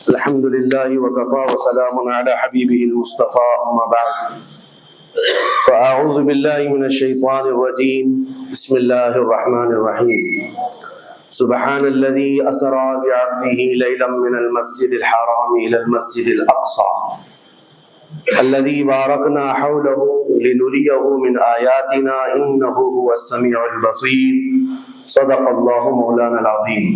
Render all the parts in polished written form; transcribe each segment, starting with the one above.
الحمد لله وكفى وسلام على حبيبه المصطفى أما بعد فأعوذ بالله من الشيطان الرجيم بسم الله الرحمن الرحيم سبحان الذي أسرى بعبده ليلا من المسجد الحرام إلى المسجد الأقصى الذي باركنا حوله لنريه من آياتنا إنه هو السميع البصير صدق الله مولانا العظيم۔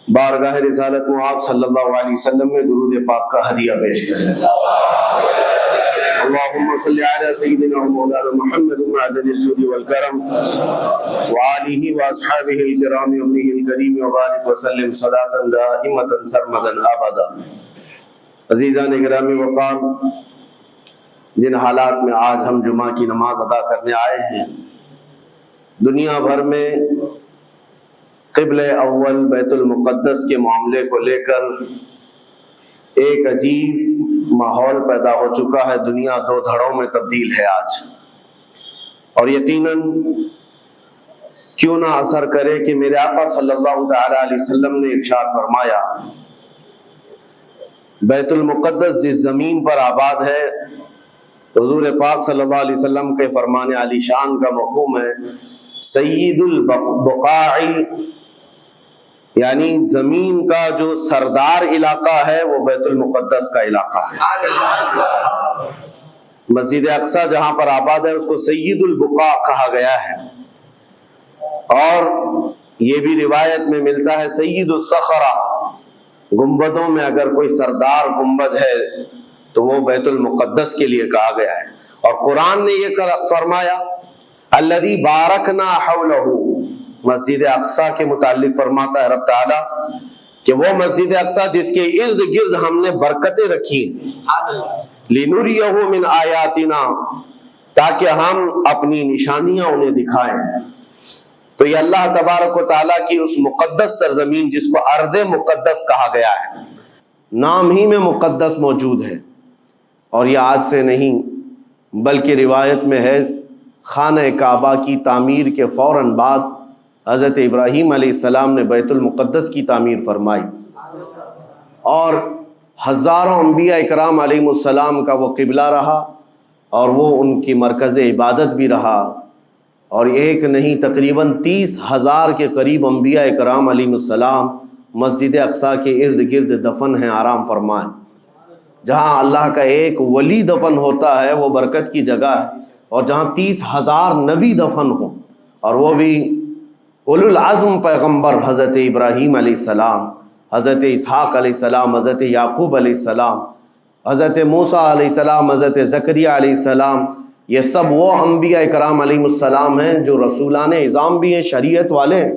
بارگاہ رسالت معاذ صلی اللہ علیہ وسلم میں درود پاک کا ہدیہ پیش کریں۔ اللهم صل على سيدنا ومولانا محمد معدن الجود والكرم وآله وأصحابه الكرام وابنه الكريم وبارك وسلم صلاة دائمة سرمدا أبدا۔ عزیزان گرامی وقار، جن حالات میں آج ہم جمعہ کی نماز ادا کرنے آئے ہیں، دنیا بھر میں قبلہ اول بیت المقدس کے معاملے کو لے کر ایک عجیب ماحول پیدا ہو چکا ہے۔ دنیا دو دھڑوں میں تبدیل ہے آج، اور یقیناً کیوں نہ اثر کرے کہ میرے آقا صلی اللہ تعالی علیہ وسلم نے ارشاد فرمایا، بیت المقدس جس زمین پر آباد ہے، حضور پاک صلی اللہ علیہ وسلم کے فرمان علی شان کا مفہوم ہے سید البقاع، یعنی زمین کا جو سردار علاقہ ہے وہ بیت المقدس کا علاقہ ہے۔ مسجد اقصی جہاں پر آباد ہے اس کو سید البقاع کہا گیا ہے، اور یہ بھی روایت میں ملتا ہے سید الصخرہ، گنبدوں میں اگر کوئی سردار گنبد ہے تو وہ بیت المقدس کے لیے کہا گیا ہے۔ اور قرآن نے یہ فرمایا الذی بارکنا حولہ، مسجد اقصی کے متعلق فرماتا ہے رب تعالیٰ کہ وہ مسجد اقصی جس کے ارد گرد ہم نے برکتیں رکھی لنریہ من آیاتنا، تاکہ ہم اپنی نشانیاں انہیں دکھائیں۔ تو یہ اللہ تبارک و تعالیٰ کی اس مقدس سرزمین جس کو ارض مقدس کہا گیا ہے، نام ہی میں مقدس موجود ہے، اور یہ آج سے نہیں بلکہ روایت میں ہے خانہ کعبہ کی تعمیر کے فوراً بعد حضرت ابراہیم علیہ السلام نے بیت المقدس کی تعمیر فرمائی، اور ہزاروں انبیاء اکرام علیہ السلام کا وہ قبلہ رہا، اور وہ ان کی مرکز عبادت بھی رہا، اور ایک نہیں تقریباً 30,000 کے قریب انبیاء اکرام علیہ السلام مسجد اقصی کے ارد گرد دفن ہیں، آرام فرمائیں۔ جہاں اللہ کا ایک ولی دفن ہوتا ہے وہ برکت کی جگہ ہے، اور جہاں 30,000 نبی دفن ہوں، اور وہ بھی اولو العزم پیغمبر حضرت ابراہیم علیہ السلام، حضرت اسحاق علیہ السلام، حضرت یعقوب علیہ السلام، حضرت موسیٰ علیہ السلام، حضرت زکریا علیہ السلام، یہ سب وہ انبیاء اکرام علیہ السلام ہیں جو رسولان اعظام بھی ہیں، شریعت والے ہیں۔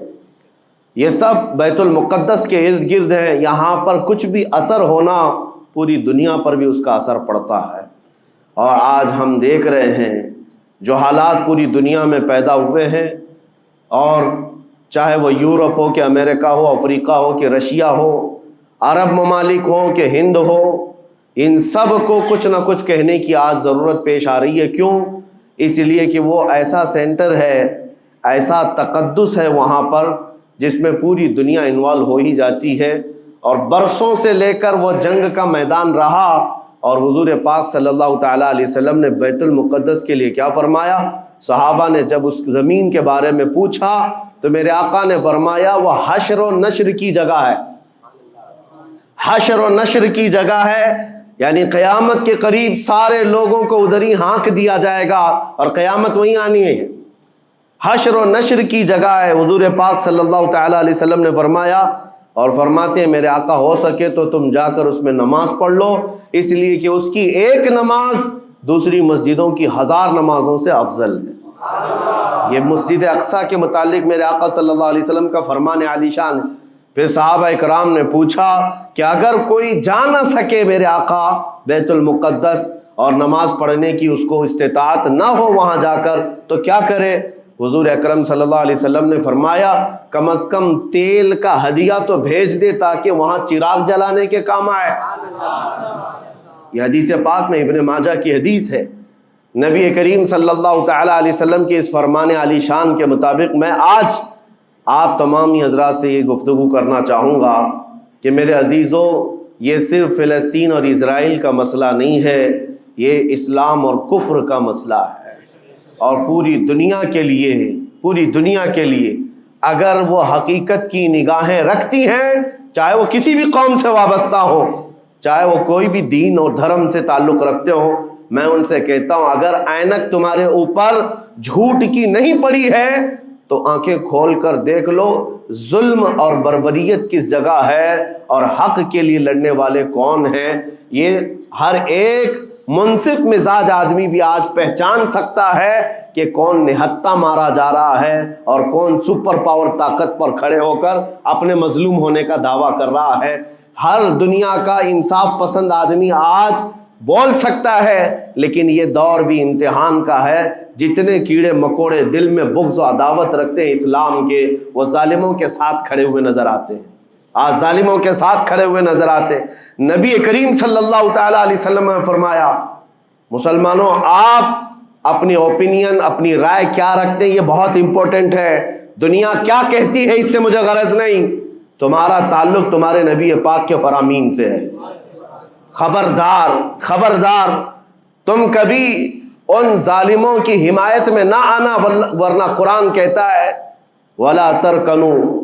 یہ سب بیت المقدس کے ارد گرد ہیں۔ یہاں پر کچھ بھی اثر ہونا پوری دنیا پر بھی اس کا اثر پڑتا ہے، اور آج ہم دیکھ رہے ہیں جو حالات پوری دنیا میں پیدا ہوئے ہیں، اور چاہے وہ یورپ ہو کہ امریکہ ہو، افریقہ ہو کہ رشیا ہو، عرب ممالک ہو کہ ہند ہو، ان سب کو کچھ نہ کچھ کہنے کی آج ضرورت پیش آ رہی ہے۔ کیوں؟ اس لیے کہ وہ ایسا سینٹر ہے، ایسا تقدس ہے وہاں پر جس میں پوری دنیا انوالو ہو ہی جاتی ہے، اور برسوں سے لے کر وہ جنگ کا میدان رہا، اور حضور پاک صلی اللہ تعالیٰ علیہ وسلم نے بیت المقدس کے لیے کیا فرمایا؟ صحابہ نے جب اس زمین کے بارے میں پوچھا تو میرے آقا نے فرمایا وہ حشر و نشر کی جگہ ہے، حشر و نشر کی جگہ ہے، یعنی قیامت کے قریب سارے لوگوں کو ادھر ہی ہانک دیا جائے گا، اور قیامت وہیں آنی ہے۔ حشر و نشر کی جگہ ہے، حضور پاک صلی اللہ تعالیٰ علیہ وسلم نے فرمایا، اور فرماتے ہیں میرے آقا ہو سکے تو تم جا کر اس میں نماز پڑھ لو، اس لیے کہ اس کی ایک نماز دوسری مسجدوں کی 1000 نمازوں سے افضل ہے۔ یہ مسجد اقصی کے متعلق میرے آقا صلی اللہ علیہ وسلم کا فرمان علی شان ہے۔ پھر صحابہ اکرام نے پوچھا کہ اگر کوئی جا نہ سکے میرے آقا بیت المقدس اور نماز پڑھنے کی اس کو استطاعت نہ ہو وہاں جا کر تو کیا کرے؟ حضور اکرم صلی اللہ علیہ وسلم نے فرمایا کم از کم تیل کا ہدیہ تو بھیج دے تاکہ وہاں چراغ جلانے کے کام آئے۔ یہ حدیث پاک میں ابن ماجہ کی حدیث ہے۔ نبی کریم صلی اللہ تعالیٰ علیہ وسلم کے اس فرمان علی شان کے مطابق میں آج آپ تمامی حضرات سے یہ گفتگو کرنا چاہوں گا کہ میرے عزیزوں، یہ صرف فلسطین اور اسرائیل کا مسئلہ نہیں ہے، یہ اسلام اور کفر کا مسئلہ ہے، اور پوری دنیا کے لیے ہے، پوری دنیا کے لیے اگر وہ حقیقت کی نگاہیں رکھتی ہیں، چاہے وہ کسی بھی قوم سے وابستہ ہو، چاہے وہ کوئی بھی دین اور دھرم سے تعلق رکھتے ہو، میں ان سے کہتا ہوں اگر اینک تمہارے اوپر جھوٹ کی نہیں پڑی ہے تو آنکھیں کھول کر دیکھ لو ظلم اور بربریت کس جگہ ہے اور حق کے لیے لڑنے والے کون ہیں۔ یہ ہر ایک منصف مزاج آدمی بھی آج پہچان سکتا ہے کہ کون نہتہ مارا جا رہا ہے اور کون سپر پاور طاقت پر کھڑے ہو کر اپنے مظلوم ہونے کا دعویٰ کر رہا ہے۔ ہر دنیا کا انصاف پسند آدمی آج بول سکتا ہے، لیکن یہ دور بھی امتحان کا ہے۔ جتنے کیڑے مکوڑے دل میں بغض و عداوت رکھتے ہیں اسلام کے، وہ ظالموں کے ساتھ کھڑے ہوئے نظر آتے ہیں، آج ظالموں کے ساتھ کھڑے ہوئے نظر آتے ہیں۔ نبی کریم صلی اللہ تعالی علیہ وسلم نے فرمایا مسلمانوں آپ اپنی اوپینین، اپنی رائے کیا رکھتے ہیں یہ بہت امپورٹنٹ ہے، دنیا کیا کہتی ہے اس سے مجھے غرض نہیں، تمہارا تعلق تمہارے نبی پاک کے فرامین سے ہے۔ خبردار خبردار تم کبھی ان ظالموں کی حمایت میں نہ آنا، ورنہ قرآن کہتا ہے وَلَا تَرْكَنُوا،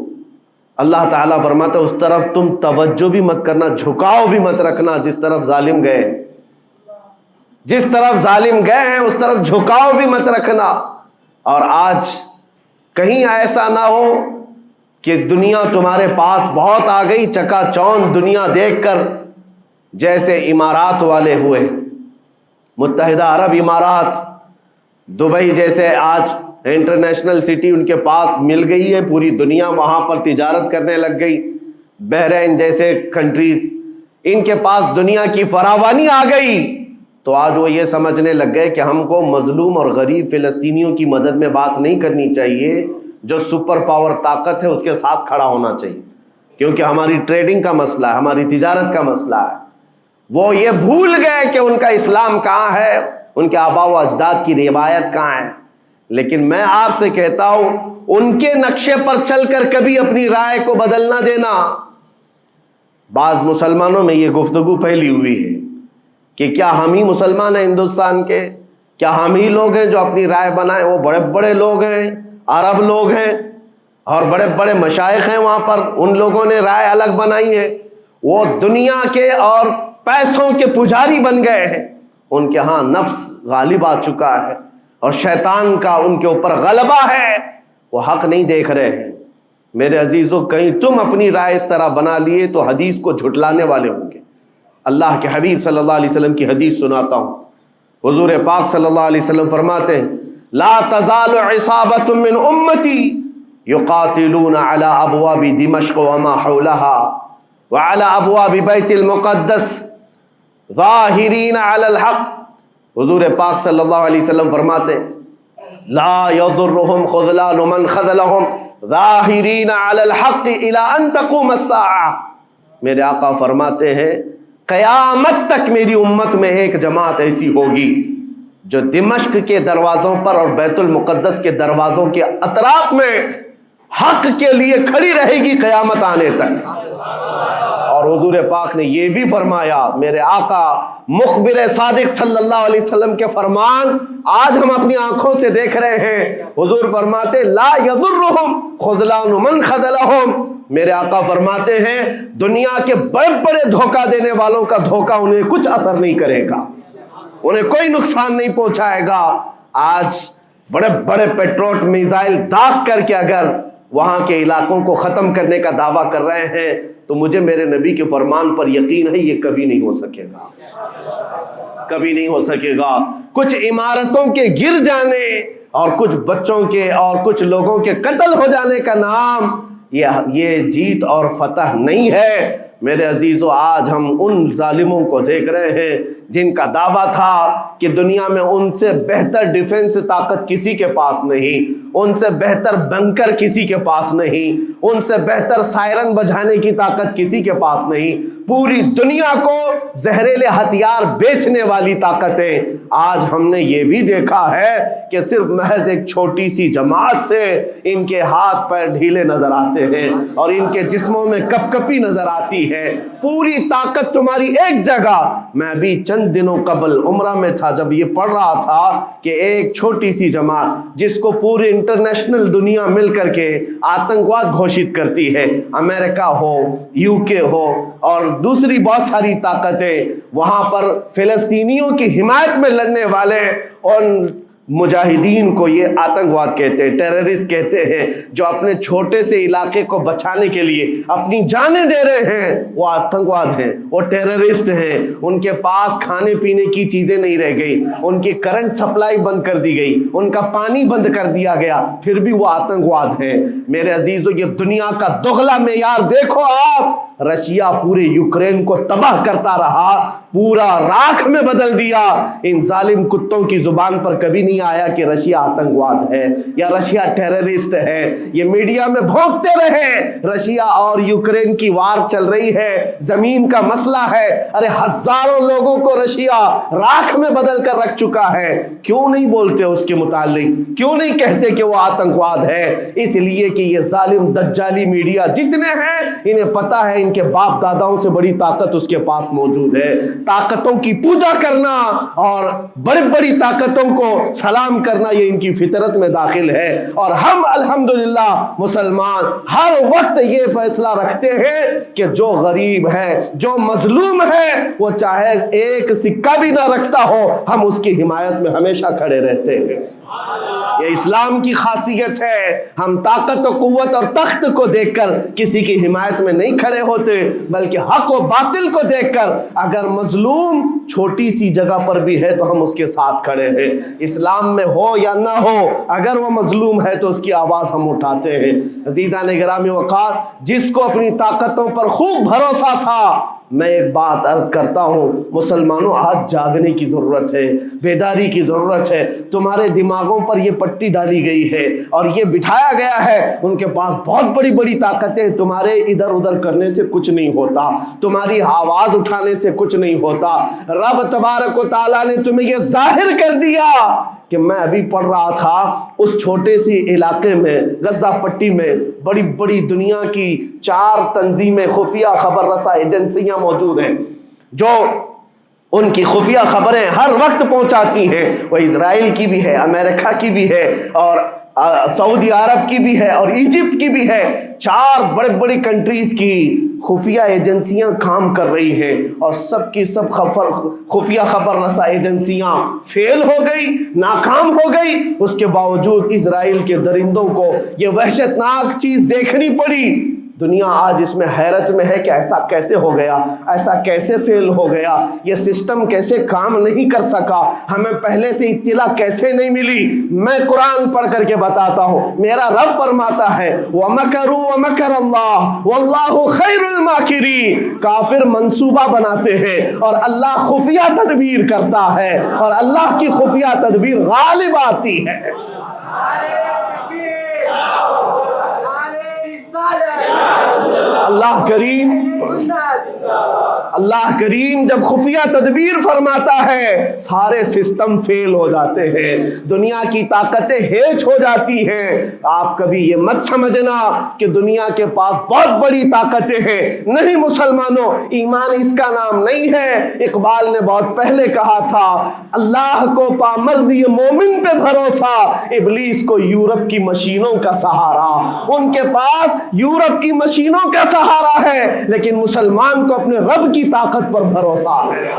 اللہ تعالیٰ فرماتا ہے اس طرف تم توجہ بھی مت کرنا، جھکاؤ بھی مت رکھنا، جس طرف ظالم گئے، جس طرف ظالم گئے ہیں اس طرف جھکاؤ بھی مت رکھنا۔ اور آج کہیں ایسا نہ ہو کہ دنیا تمہارے پاس بہت آ گئی، چکا چوند دنیا دیکھ کر، جیسے امارات والے ہوئے، متحدہ عرب امارات، دبئی جیسے آج انٹرنیشنل سٹی ان کے پاس مل گئی ہے، پوری دنیا وہاں پر تجارت کرنے لگ گئی، بحرین جیسے کنٹریز، ان کے پاس دنیا کی فراوانی آ گئی، تو آج وہ یہ سمجھنے لگ گئے کہ ہم کو مظلوم اور غریب فلسطینیوں کی مدد میں بات نہیں کرنی چاہیے، جو سپر پاور طاقت ہے اس کے ساتھ کھڑا ہونا چاہیے، کیونکہ ہماری ٹریڈنگ کا مسئلہ ہے، ہماری تجارت کا مسئلہ ہے۔ وہ یہ بھول گئے کہ ان کا اسلام کہاں ہے، ان کے آباء و اجداد کی روایت کہاں ہے۔ لیکن میں آپ سے کہتا ہوں ان کے نقشے پر چل کر کبھی اپنی رائے کو بدل نہ دینا۔ بعض مسلمانوں میں یہ گفتگو پھیلی ہوئی ہے کہ کیا ہم ہی مسلمان ہیں ہندوستان کے، کیا ہم ہی لوگ ہیں جو اپنی رائے بنائیں، وہ بڑے بڑے لوگ ہیں، عرب لوگ ہیں اور بڑے بڑے مشائخ ہیں وہاں پر، ان لوگوں نے رائے الگ بنائی ہے، وہ دنیا کے اور پیسوں کے پجاری بن گئے ہیں، ان کے ہاں نفس غالب آ چکا ہے اور شیطان کا ان کے اوپر غلبہ ہے، وہ حق نہیں دیکھ رہے ہیں۔ میرے عزیزوں کہیں تم اپنی رائے اس طرح بنا لیے تو حدیث کو جھٹلانے والے ہوں گے۔ اللہ کے حبیب صلی اللہ علیہ وسلم کی حدیث سناتا ہوں، حضور پاک صلی اللہ علیہ وسلم فرماتے ہیں لا تزال عصابۃ من امتی یقاتلون علی ابواب دمشق وما حولها وعلى ابواب بیت المقدس ظاہرین علی الحق۔ حضور پاک صلی اللہ علیہ وسلم فرماتے لا یضرهم خذلان من خذلهم ظاہرین علی الحق الى ان تقوم الساعہ۔ میرے آقا فرماتے ہیں قیامت تک میری امت میں ایک جماعت ایسی ہوگی جو دمشق کے دروازوں پر اور بیت المقدس کے دروازوں کے اطراف میں حق کے لیے کھڑی رہے گی قیامت آنے تک۔ اور حضور پاک نے یہ بھی فرمایا، میرے آقا مخبر صادق صلی اللہ علیہ وسلم کے فرمان آج ہم اپنی آنکھوں سے دیکھ رہے ہیں۔ حضور فرماتے لا یضرهم خذلان من خذلهم، میرے آقا فرماتے ہیں دنیا کے بڑے بڑے دھوکہ دینے والوں کا دھوکہ انہیں کچھ اثر نہیں کرے گا، انہیں کوئی نقصان نہیں پہنچائے گا۔ آج بڑے بڑے پیٹروٹ میزائل داغ کر کے اگر وہاں کے علاقوں کو ختم کرنے کا دعویٰ کر رہے ہیں تو مجھے میرے نبی کے فرمان پر یقین ہے یہ کبھی نہیں ہو سکے گا، کبھی نہیں ہو سکے گا۔ کچھ عمارتوں کے گر جانے اور کچھ بچوں کے اور کچھ لوگوں کے قتل ہو جانے کا نام یہ جیت اور فتح نہیں ہے۔ میرے عزیزو آج ہم ان ظالموں کو دیکھ رہے ہیں جن کا دعویٰ تھا کہ دنیا میں ان سے بہتر ڈیفنس طاقت کسی کے پاس نہیں، ان سے بہتر بنکر کسی کے پاس نہیں، ان سے بہتر سائرن بجانے کی طاقت کسی کے پاس نہیں، پوری دنیا کو زہریلے ہتھیار بیچنے والی طاقتیں۔ آج ہم نے یہ بھی دیکھا ہے کہ صرف محض ایک چھوٹی سی جماعت سے ان کے ہاتھ پیر ڈھیلے نظر آتے ہیں اور ان کے جسموں میں کپ کپی نظر آتی ہے۔ ہے, پوری طاقت تمہاری ایک جگہ. میں ابھی چند دنوں قبل عمرہ میں تھا جب یہ پڑھ رہا تھا کہ ایک چھوٹی سی جماعت جس کو پوری انٹرنیشنل دنیا مل کر کے آتنکواد گھوشت کرتی ہے, امریکہ ہو, یو کے ہو اور دوسری بہت ساری طاقتیں, وہاں پر فلسطینیوں کی حمایت میں لڑنے والے ان مجاہدین کو یہ آتنکواد کہتے ہیں, ٹیررسٹ کہتے ہیں. جو اپنے چھوٹے سے علاقے کو بچانے کے لیے اپنی جانیں دے رہے ہیں وہ آتنکواد ہیں, وہ ٹیررسٹ ہیں. ان کے پاس کھانے پینے کی چیزیں نہیں رہ گئی, ان کی کرنٹ سپلائی بند کر دی گئی, ان کا پانی بند کر دیا گیا, پھر بھی وہ آتنکواد ہیں. میرے عزیزو, یہ دنیا کا دغلا معیار دیکھو آپ. رشیا پورے یوکرین کو تباہ کرتا رہا, پورا راکھ میں بدل دیا. ان ظالم کتوں کی زبان پر کبھی نہیں آیا کہ رشیا آتنکواد ہے یا رشیا ٹیررسٹ ہے. یہ میڈیا میں بھونکتے رہے رشیا اور یوکرین کی وار چل رہی ہے, زمین کا مسئلہ ہے. ارے ہزاروں لوگوں کو رشیا راکھ میں بدل کر رکھ چکا ہے. کیوں نہیں بولتے اس کے متعلق, کیوں نہیں کہتے کہ وہ آتنکواد ہے؟ اس لیے کہ یہ ظالم دجالی میڈیا جتنے ہیں انہیں پتا ہے ان کے باپ داداؤں سے بڑی طاقت اس کے پاس موجود ہے. طاقتوں کی پوجا کرنا اور بڑی بڑی طاقتوں کو سلام کرنا یہ ان کی فطرت میں داخل ہے. اور ہم الحمدللہ مسلمان ہر وقت یہ فیصلہ رکھتے ہیں کہ جو غریب ہے, جو مظلوم ہے, وہ چاہے ایک سکہ بھی نہ رکھتا ہو, ہم اس کی حمایت میں ہمیشہ کھڑے رہتے ہیں. یہ اسلام کی خاصیت ہے. ہم طاقت و قوت اور تخت کو دیکھ کر کسی کی حمایت میں نہیں کھڑے ہوتے, بلکہ حق و باطل کو دیکھ کر اگر مظلوم چھوٹی سی جگہ پر بھی ہے تو ہم اس کے ساتھ کھڑے ہیں. اسلام میں ہو یا نہ ہو, اگر وہ مظلوم ہے تو اس کی آواز ہم اٹھاتے ہیں. عزیزان گرامی وقار, جس کو اپنی طاقتوں پر خوب بھروسہ تھا, میں ایک بات عرض کرتا ہوں مسلمانوں, آج جاگنے کی ضرورت ہے, بیداری کی ضرورت ہے. تمہارے دماغوں پر یہ پٹی ڈالی گئی ہے اور یہ بٹھایا گیا ہے ان کے پاس بہت بڑی بڑی طاقتیں, تمہارے ادھر ادھر کرنے سے کچھ نہیں ہوتا, تمہاری آواز اٹھانے سے کچھ نہیں ہوتا. رب تبارک و تعالیٰ نے تمہیں یہ ظاہر کر دیا کہ میں ابھی پڑھ رہا تھا اس چھوٹے سی علاقے میں غزہ پٹی میں بڑی بڑی دنیا کی 4 تنظیمیں, خفیہ خبر رساں ایجنسیاں موجود ہیں جو ان کی خفیہ خبریں ہر وقت پہنچاتی ہیں. وہ اسرائیل کی بھی ہے, امریکہ کی بھی ہے اور سعودی عرب کی بھی ہے اور ایجپٹ کی بھی ہے. 4 بڑے بڑی کنٹریز کی خفیہ ایجنسیاں کام کر رہی ہیں اور سب کی سب خفیہ خبر رساں ایجنسیاں فیل ہو گئی, ناکام ہو گئی. اس کے باوجود اسرائیل کے درندوں کو یہ وحشتناک چیز دیکھنی پڑی. دنیا آج اس میں حیرت میں ہے کہ ایسا کیسے ہو گیا, ایسا کیسے فیل ہو گیا, یہ سسٹم کیسے کام نہیں کر سکا, ہمیں پہلے سے اطلاع کیسے نہیں ملی. میں قرآن پڑھ کر کے بتاتا ہوں, میرا رب فرماتا ہے وَمَكَرُوا وَمَكَرَ اللَّهُ وَاللَّهُ خَيْرُ الْمَاكِرِينَ. کافر منصوبہ بناتے ہیں اور اللہ خفیہ تدبیر کرتا ہے اور اللہ کی خفیہ تدبیر غالب آتی ہے. اللہ کریم جب خفیہ تدبیر فرماتا ہے سارے سسٹم فیل ہو جاتے ہیں, دنیا کی طاقتیں ہیچ ہو جاتی ہیں. آپ کبھی یہ مت سمجھنا کہ دنیا کے پاس بہت بڑی طاقتیں ہیں. نہیں مسلمانوں, ایمان اس کا نام نہیں ہے. اقبال نے بہت پہلے کہا تھا اللہ کو پامرد یہ مومن پہ بھروسہ, ابلیس کو یورپ کی مشینوں کا سہارا. ان کے پاس یورپ کی مشینوں کا سہارا ہے لیکن مسلمان کو اپنے رب کی طاقت پر بھروسہ ہے.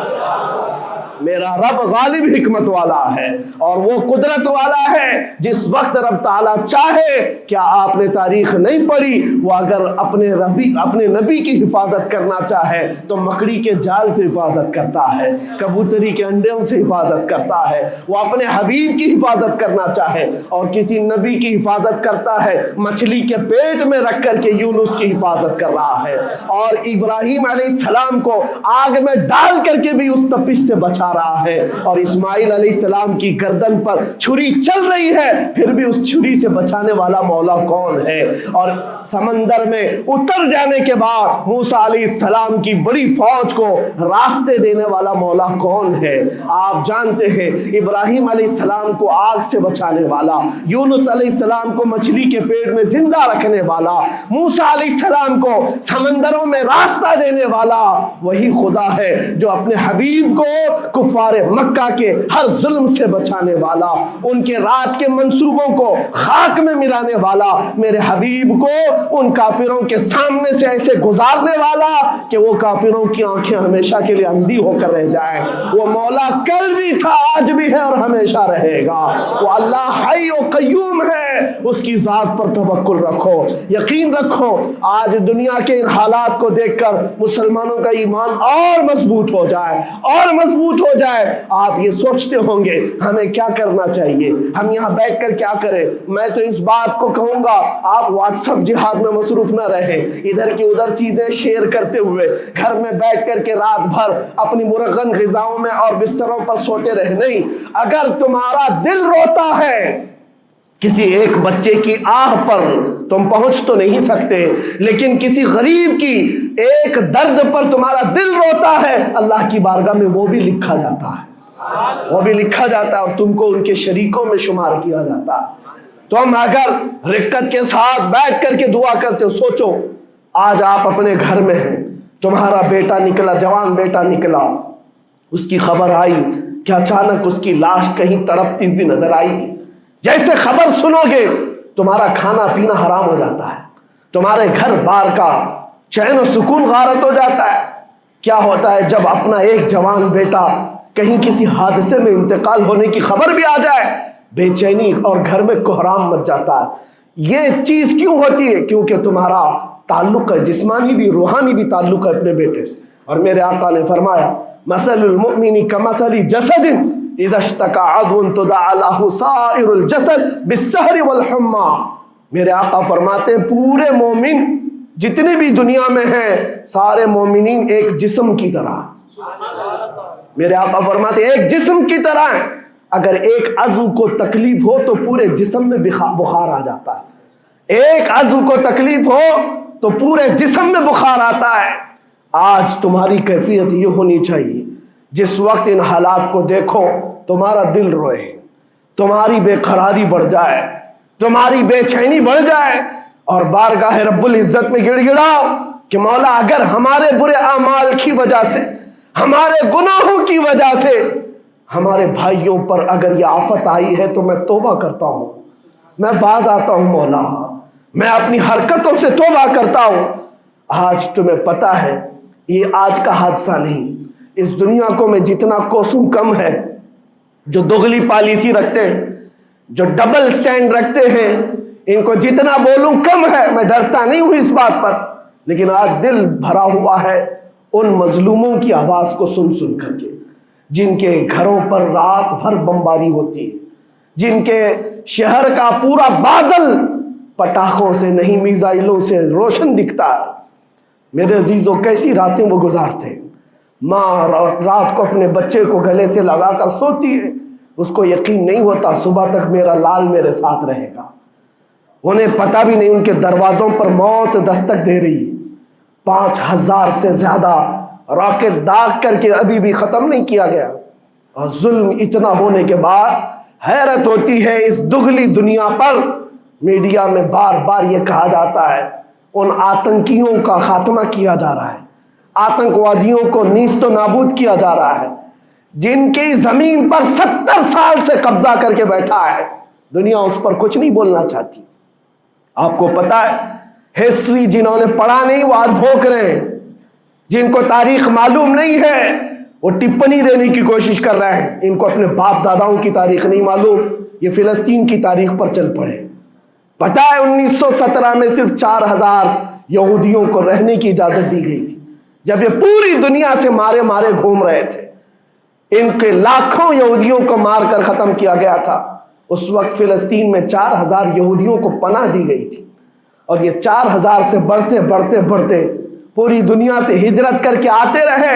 میرا رب غالب حکمت والا ہے اور وہ قدرت والا ہے. جس وقت رب تعالیٰ چاہے, کیا آپ نے تاریخ نہیں پڑھی, وہ اگر اپنے نبی کی حفاظت کرنا چاہے تو مکڑی کے جال سے حفاظت کرتا ہے, کبوتری کے انڈوں سے حفاظت کرتا ہے. وہ اپنے حبیب کی حفاظت کرنا چاہے اور کسی نبی کی حفاظت کرتا ہے, مچھلی کے پیٹ میں رکھ کر کے یونس کی حفاظت کر رہا ہے اور ابراہیم علیہ السلام کو آگ میں ڈال کر کے بھی اس تپش سے بچا بچا رہا ہے، اور اسماعیل علیہ السلام کی گردن پر چھری چل رہی ہے، پھر بھی اس چھری سے بچانے والا مولا کون ہے؟ اور سمندر میں اتر جانے کے بعد موسیٰ علیہ السلام کی بڑی فوج کو راستے دینے والا مولا کون ہے؟ آپ جانتے ہیں ابراہیم علیہ السلام کو آگ سے بچانے والا، یونس علیہ السلام کو مچھلی کے پیٹ میں زندہ رکھنے والا، موسیٰ علیہ السلام کو سمندروں میں راستہ دینے والا وہی خدا ہے جو اپنے حبیب کو کفار مکہ کے ہر ظلم سے بچانے والا، ان کے رات کے منصوبوں کو خاک میں ملانے والا، میرے حبیب کو ان کافروں کے سامنے سے ایسے گزارنے والا کہ وہ کافروں کی آنکھیں ہمیشہ کے لیے اندھی ہو کر رہ جائیں۔ وہ مولا کل بھی تھا، آج بھی ہے اور ہمیشہ رہے گا۔ وہ اللہ حی و قیوم ہے، اس کی ذات پر توکل رکھو، یقین رکھو۔ آج دنیا کے ان حالات کو دیکھ کر مسلمانوں کا ایمان اور مضبوط ہو جائے، اور مضبوط ہو جائے۔ آپ یہ سوچتے ہوں گے ہمیں کیا کرنا چاہیے، ہم یہاں بیٹھ کر کیا کریں؟ میں تو اس بات کو کہوں گا آپ واٹس ایپ جہاد میں مصروف نہ رہیں، ادھر کی ادھر چیزیں شیئر کرتے ہوئے گھر میں بیٹھ کر کے رات بھر اپنی مرغن غذاؤں میں اور بستروں پر سوتے رہے نہیں۔ اگر تمہارا دل روتا ہے کسی ایک بچے کی آہ پر تم پہنچ تو نہیں سکتے، لیکن کسی غریب کی ایک درد پر تمہارا دل روتا ہے، اللہ کی بارگاہ میں وہ بھی لکھا جاتا ہے، وہ بھی لکھا جاتا ہے اور تم کو ان کے شریکوں میں شمار کیا جاتا ہے۔ تم اگر رقت کے ساتھ بیٹھ کر کے دعا کرتے ہو، سوچو آج آپ اپنے گھر میں ہیں، تمہارا بیٹا نکلا، جوان بیٹا نکلا، اس کی خبر آئی کہ اچانک اس کی لاش کہیں تڑپتی ہوئی نظر آئی، جیسے خبر سنو گے تمہارا کھانا پینا حرام ہو جاتا ہے، تمہارے گھر بار کا چین و سکون غارت ہو جاتا ہے۔ کیا ہوتا ہے جب اپنا ایک جوان بیٹا کہیں کسی حادثے میں انتقال ہونے کی خبر بھی آ جائے، بے چینی اور گھر میں کوہرام مچ جاتا ہے۔ یہ چیز کیوں ہوتی ہے؟ کیونکہ تمہارا تعلق ہے، جسمانی بھی روحانی بھی تعلق ہے اپنے بیٹے سے۔ اور میرے آقا نے فرمایا مثل المؤمن کمثل جسد اذا اشتكى عضو تداعى له سائر الجسد بالسهر والحمى۔ میرے آقا فرماتے ہیں پورے مومن جتنے بھی دنیا میں ہیں، سارے مومنین ایک جسم کی طرح، میرے آقا فرماتے ہیں ایک جسم کی طرح ہیں، اگر ایک عضو کو تکلیف ہو تو پورے جسم میں بخار آ جاتا ہے، ایک عضو کو تکلیف ہو تو پورے جسم میں بخار آتا ہے۔ آج تمہاری کیفیت یہ ہونی چاہیے، جس وقت ان حالات کو دیکھو تمہارا دل روئے، تمہاری بے قراری بڑھ جائے، تمہاری بے چینی بڑھ جائے، اور بارگاہ رب العزت میں گڑ گڑاؤ کہ مولا اگر ہمارے برے اعمال کی وجہ سے، ہمارے گناہوں کی وجہ سے ہمارے بھائیوں پر اگر یہ آفت آئی ہے تو میں توبہ کرتا ہوں، میں باز آتا ہوں مولا، میں اپنی حرکتوں سے توبہ کرتا ہوں۔ آج تمہیں پتہ ہے یہ آج کا حادثہ نہیں، اس دنیا کو میں جتنا کوسوں کم ہے جو دغلی پالیسی رکھتے ہیں، جو ڈبل سٹینڈ رکھتے ہیں، ان کو جتنا بولوں کم ہے، میں ڈرتا نہیں ہوں اس بات پر، لیکن آج دل بھرا ہوا ہے ان مظلوموں کی آواز کو سن سن کر کے، جن کے گھروں پر رات بھر بمباری ہوتی ہے، جن کے شہر کا پورا بادل پٹاخوں سے نہیں میزائلوں سے روشن دکھتا ہے۔ میرے عزیزوں کیسی راتیں وہ گزارتے ہیں، ماں رات کو اپنے بچے کو گلے سے لگا کر سوتی ہے، اس کو یقین نہیں ہوتا صبح تک میرا لال میرے ساتھ رہے گا، انہیں پتہ بھی نہیں ان کے دروازوں پر موت دستک دے رہی ہے۔ 5000 سے زیادہ راکٹ داغ کر کے ابھی بھی ختم نہیں کیا گیا، اور ظلم اتنا ہونے کے بعد حیرت ہوتی ہے اس دگلی دنیا پر میڈیا میں بار بار یہ کہا جاتا ہے ان آتنکیوں کا خاتمہ کیا جا رہا ہے، آتنکوادیوں کو نیست و نابود کیا جا رہا ہے، جن کی زمین پر 70 سال سے قبضہ کر کے بیٹھا ہے، دنیا اس پر کچھ نہیں بولنا چاہتی۔ آپ کو پتا ہے ہسٹری جنہوں نے پڑھا نہیں وہ آج بھوک رہے ہیں، جن کو تاریخ معلوم نہیں ہے وہ ٹپنی دینے کی کوشش کر رہے ہیں، ان کو اپنے باپ داداؤں کی تاریخ نہیں معلوم، یہ فلسطین کی تاریخ پر چل پڑے۔ پتہ ہے 1917 میں صرف 4000 یہودیوں کو رہنے کی اجازت دی گئی تھی، جب یہ پوری دنیا سے مارے مارے گھوم رہے تھے، ان کے لاکھوں یہودیوں کو مار کر ختم کیا گیا تھا۔ اس وقت فلسطین میں 4000 یہودیوں کو پناہ دی گئی تھی، اور یہ 4000 سے بڑھتے بڑھتے بڑھتے پوری دنیا سے ہجرت کر کے آتے رہے،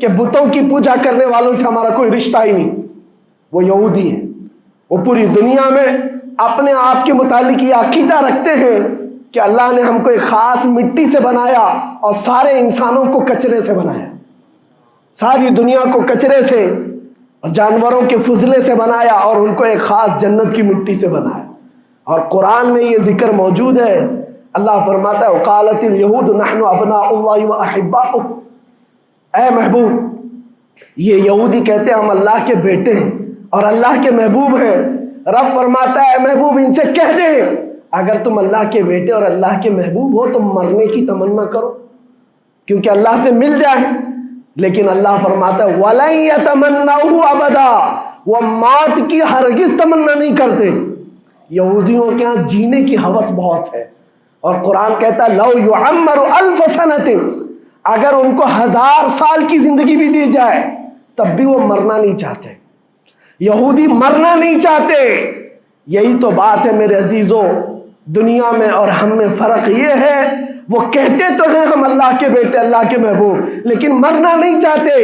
کہ بتوں کی پوجا کرنے والوں سے ہمارا کوئی رشتہ ہی نہیں، وہ یہودی ہیں۔ وہ پوری دنیا میں اپنے آپ کے متعلق یہ عقیدہ رکھتے ہیں کہ اللہ نے ہم کو ایک خاص مٹی سے بنایا اور سارے انسانوں کو کچرے سے بنایا، ساری دنیا کو کچرے سے اور جانوروں کے فضلے سے بنایا اور ان کو ایک خاص جنت کی مٹی سے بنایا۔ اور قرآن میں یہ ذکر موجود ہے، اللہ فرماتا ہے وقالت الیہود نحن ابناء اللہ واحباؤہ، اے محبوب یہ یہودی کہتے ہیں ہم اللہ کے بیٹے ہیں اور اللہ کے محبوب ہیں۔ رب فرماتا ہے اے محبوب ان سے کہہ دیں اگر تم اللہ کے بیٹے اور اللہ کے محبوب ہو تو مرنے کی تمنا کرو کیونکہ اللہ سے مل جائے۔ لیکن اللہ فرماتا ہے وَلَن يَتَمَنَّوْهُ أَبَدًا، وہ موت کی ہرگز تمنا نہیں کرتے۔ یہودیوں کے ہاں جینے کی ہوس بہت ہے، اور قرآن کہتا ہے لَوْ يُعَمَّرُ أَلْفَ سَنَةٍ، اگر ان کو 1000 سال کی زندگی بھی دی جائے تب بھی وہ مرنا نہیں چاہتے۔ یہودی مرنا نہیں چاہتے۔ یہی تو بات ہے میرے عزیزوں، دنیا میں اور ہم میں فرق یہ ہے وہ کہتے تو ہیں ہم اللہ کے بیٹے اللہ کے محبوب لیکن مرنا نہیں چاہتے۔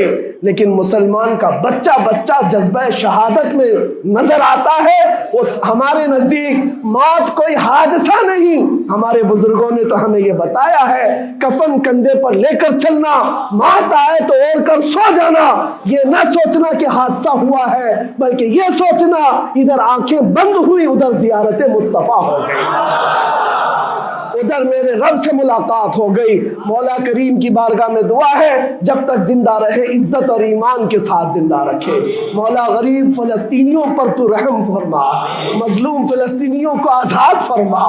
لیکن مسلمان کا بچہ جذبہ شہادت میں نظر آتا ہے، وہ ہمارے نزدیک موت کوئی حادثہ نہیں۔ ہمارے بزرگوں نے تو ہمیں یہ بتایا ہے کفن کندھے پر لے کر چلنا، موت آئے تو اوڑھ کر سو جانا، یہ نہ سوچنا کہ حادثہ ہوا ہے بلکہ یہ سوچنا ادھر آنکھیں بند ہوئی ادھر زیارت مصطفیٰ ہو گئی، ادھر میرے رب سے ملاقات ہو گئی۔ مولا کریم کی بارگاہ میں دعا ہے جب تک زندہ رہے عزت اور ایمان کے ساتھ زندہ رکھے۔ مولا غریب فلسطینیوں پر تو رحم فرما، مظلوم فلسطینیوں کو آزاد فرما۔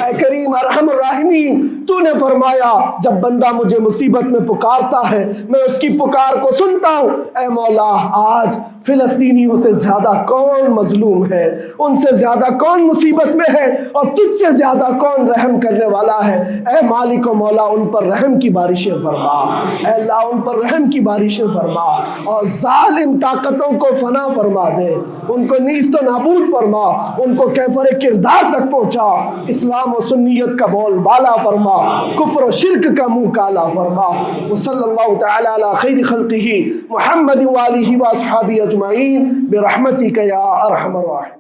اے کریم ارحم الراحمین، تو نے فرمایا جب بندہ مجھے مصیبت میں پکارتا ہے میں اس کی پکار کو سنتا ہوں۔ اے مولا آج فلسطینیوں سے زیادہ کون مظلوم ہے، ان سے زیادہ کون مصیبت میں ہے اور تجھ سے زیادہ کون رحم کرنے والا ہے۔ اے مالک و مولا ان پر رحم کی بارشیں فرما، اے اللہ ان پر رحم کی بارشیں فرما اور ظالم طاقتوں کو فنا فرما دے، ان کو نیست و نابود فرما، ان کو کیفر کردار تک پہنچا، اسلام و سنیت کا بول بالا فرما، کفر و شرک کا منہ کالا فرما۔ وصلی اللہ تعالی علی خیر خلقہ محمد وآلہ واصحابہ اجمعین برحمتک یا ارحم الراحمین۔